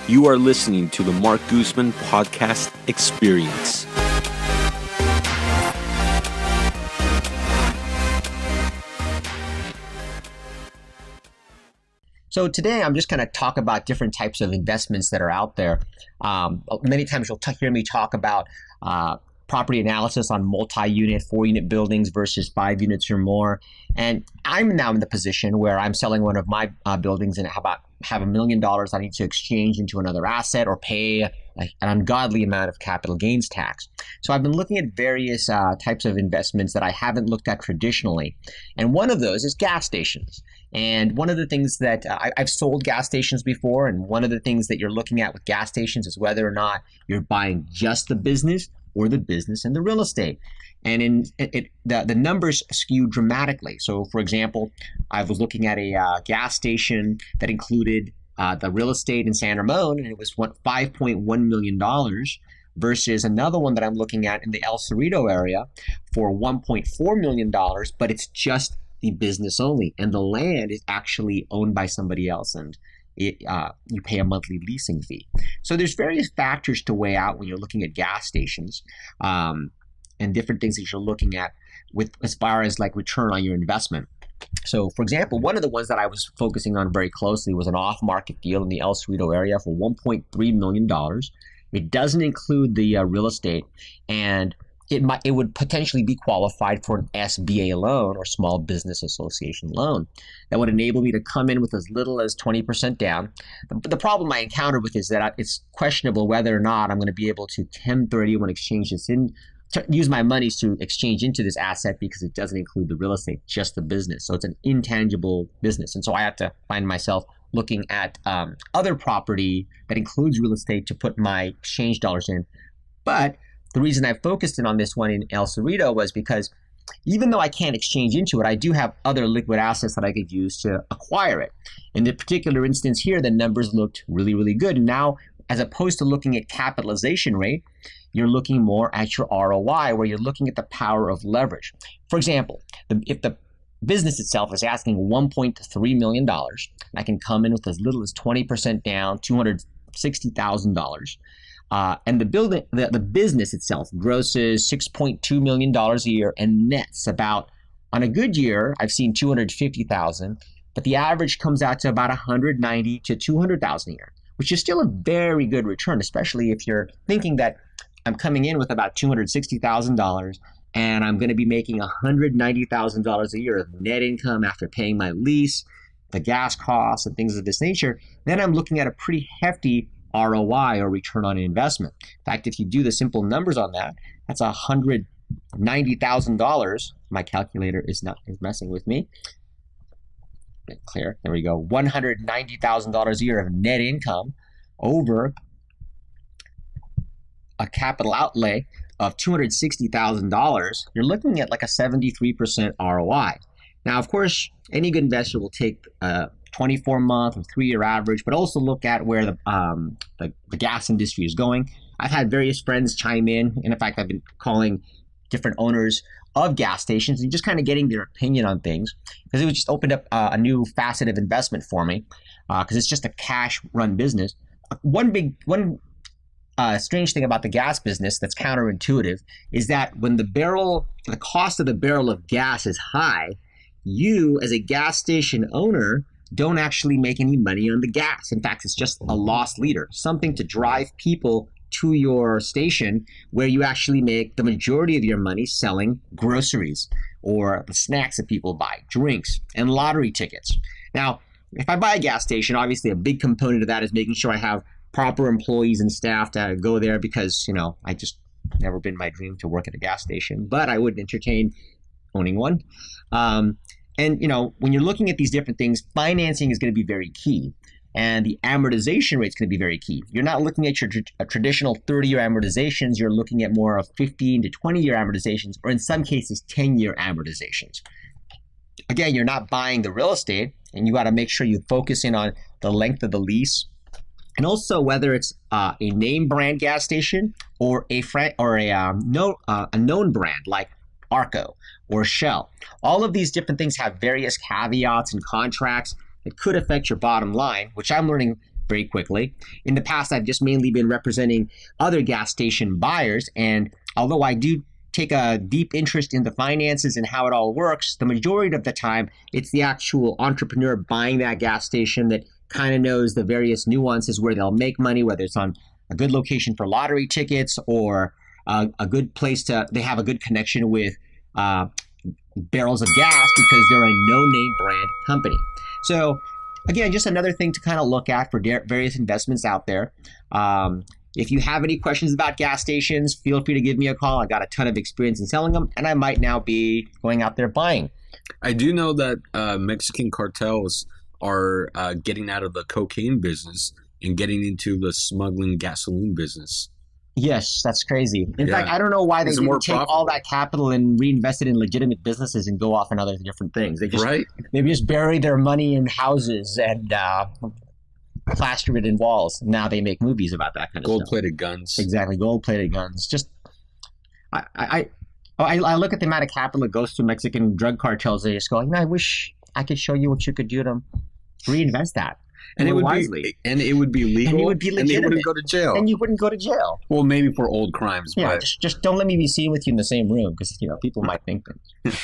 You are listening to the Marc Guzman podcast experience. So today I'm just going to talk about different types of investments that are out there. Many times you'll hear me talk about property analysis on multi-unit, 4-unit buildings versus 5 units or more. And I'm now in the position where I'm selling one of my buildings and have $1 million I need to exchange into another asset or pay an ungodly amount of capital gains tax. So I've been looking at various types of investments that I haven't looked at traditionally. And one of those is gas stations. And one of the things that I've sold gas stations before, and one of the things that you're looking at with gas stations is whether or not you're buying just the business or the business and the real estate. And the numbers skew dramatically. So for example, I was looking at a gas station that included the real estate in San Ramon, and it was $5.1 million versus another one that I'm looking at in the El Cerrito area for $1.4 million, but it's just the business only. And the land is actually owned by somebody else, and you pay a monthly leasing fee. So there's various factors to weigh out when you're looking at gas stations and different things that you're looking at with as far as like return on your investment. So for example, one of the ones that I was focusing on very closely was an off-market deal in the El Cerrito area for $1.3 million. It doesn't include the real estate, and it would potentially be qualified for an SBA loan or Small Business Association loan that would enable me to come in with as little as 20% down. But the problem I encountered with is that it's questionable whether or not I'm going to be able to 1031 exchange this in, to use my monies to exchange into this asset because it doesn't include the real estate, just the business. So it's an intangible business. And so I have to find myself looking at other property that includes real estate to put my exchange dollars in. But the reason I focused in on this one in El Cerrito was because even though I can't exchange into it, I do have other liquid assets that I could use to acquire it. In the particular instance here, the numbers looked really, really good. And now, as opposed to looking at capitalization rate, you're looking more at your ROI, where you're looking at the power of leverage. For example, if the business itself is asking $1.3 million, I can come in with as little as 20% down, $260,000. And the business itself grosses $6.2 million a year and nets about, on a good year, I've seen $250,000, but the average comes out to about $190,000 to $200,000 a year, which is still a very good return, especially if you're thinking that I'm coming in with about $260,000 and I'm going to be making $190,000 a year of net income after paying my lease, the gas costs, and things of this nature. Then I'm looking at a pretty hefty ROI, or return on investment. In fact, if you do the simple numbers on that, that's $190,000. My calculator is messing with me. Clear. There we go. $190,000 a year of net income over a capital outlay of $260,000. You're looking at like a 73% ROI. Now, of course, any good investor will take 24-month or 3-year average, but also look at where the gas industry is going. I've had various friends chime in, and in fact, I've been calling different owners of gas stations and just kind of getting their opinion on things, because it just opened up a new facet of investment for me, because it's just a cash-run business. One strange thing about the gas business that's counterintuitive is that when the cost of the barrel of gas is high, you as a gas station owner don't actually make any money on the gas. In fact, it's just a loss leader, something to drive people to your station, where you actually make the majority of your money selling groceries or the snacks that people buy, drinks, and lottery tickets. Now, if I buy a gas station, obviously a big component of that is making sure I have proper employees and staff to go there, because, I just never been my dream to work at a gas station, but I would entertain owning one. And, when you're looking at these different things, financing is going to be very key. And the amortization rate is going to be very key. You're not looking at your traditional 30-year amortizations. You're looking at more of 15 to 20-year amortizations, or in some cases, 10-year amortizations. Again, you're not buying the real estate, and you got to make sure you focus in on the length of the lease, and also whether it's a name brand gas station or a known brand like Arco or Shell. All of these different things have various caveats and contracts that could affect your bottom line, which I'm learning very quickly. In the past, I've just mainly been representing other gas station buyers. And although I do take a deep interest in the finances and how it all works, the majority of the time, it's the actual entrepreneur buying that gas station that kind of knows the various nuances where they'll make money, whether it's on a good location for lottery tickets or a good place they have a good connection with barrels of gas because they're a no-name brand company. So again, just another thing to kind of look at for various investments out there. If you have any questions about gas stations, feel free to give me a call. I got a ton of experience in selling them, and I might now be going out there buying. I do know that Mexican cartels are getting out of the cocaine business and getting into the smuggling gasoline business. Yes, that's crazy. In fact, I don't know why they didn't take all that capital and reinvest it in legitimate businesses and go off on other different things. They just bury their money in houses and plaster it in walls. Now they make movies about that kind of stuff. Gold-plated guns. Exactly, gold-plated guns. Just, I look at the amount of capital that goes to Mexican drug cartels. They just go, I wish I could show you what you could do to reinvest that. And it would wisely. be legal. And it would be legitimate. And you wouldn't go to jail. And you wouldn't go to jail. Well, maybe for old crimes. Yeah, but just don't let me be seen with you in the same room because people might think that.